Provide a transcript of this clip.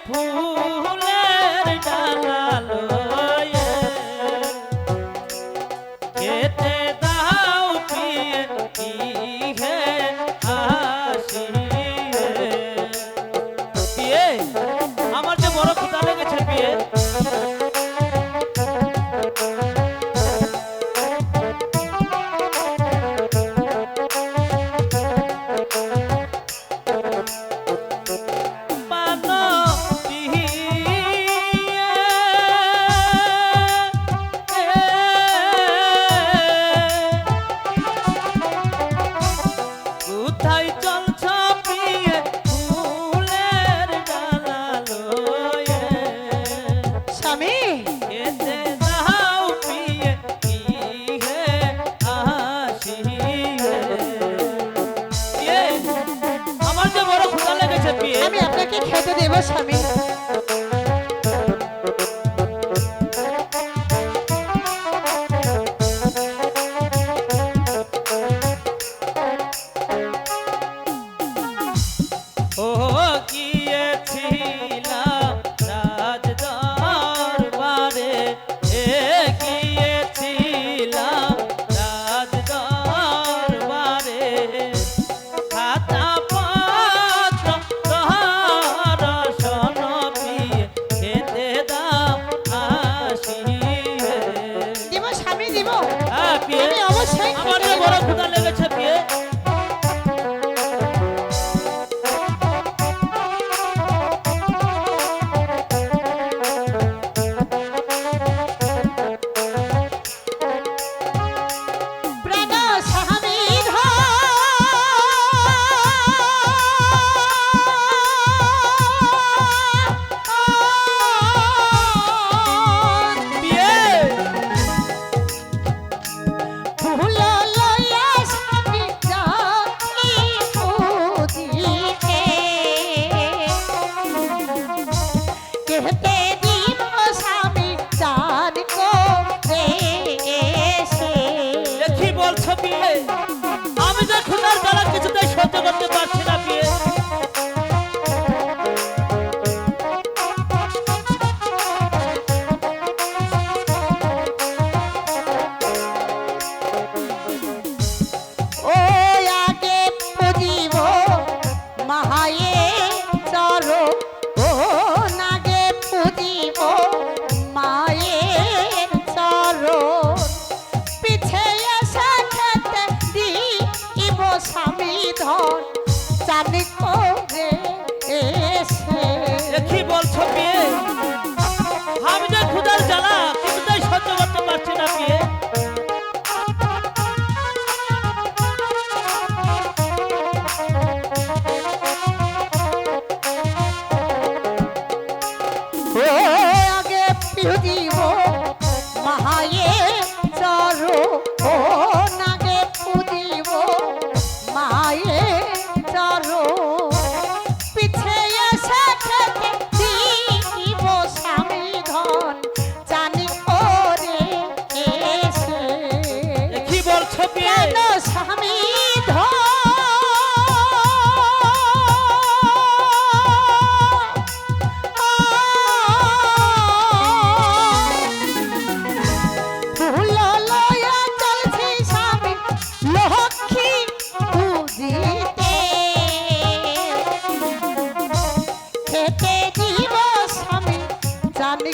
ফুলের ডালা লয়ে খেতে দাও পিয়ে ইহে আসিয়ে পিয়ে আমার যে বড় ক্ষুধা লেগেছে পিয়ে আমি আপনাকে খেতে দেব স্বামী। ও গিয়েছিলাম রাজ দরবারে গিয়েছিলাম রাজ দরবারে খাতা পত্র দর্শন পিয়ে খেতে দাম আসিয়ে দিব স্বামী দিব। পিয়ে আমি অবশ্যই আমার যে বড় ক্ষুধা লেগেছে পিয়ে আমি যে ক্ষুধার জ্বালা কিছুতেই সহ্য করতে পারছি না পিয়ে ও আগে পুজিব মহায়ে চরো ও নাগে পুজিব মায়ের চরো পিছে এসে খেতে দিব স্বামী ধন জানি করে এসে। কি বলছো পিয়ে আমি যে ক্ষুধার জ্বালা কিছুতেই সহ্য করতে পারছি না পিয়ে ও আগে পুজিব মহায়ে চরো ও নাগে পুজিব মায়ে চরো পিছে এসে খেতে দিব স্বামী ধন জানি করে এসে। কি বলছো পিয়ে কেন স্বামী ধন খেতে দিব স্বামী জানি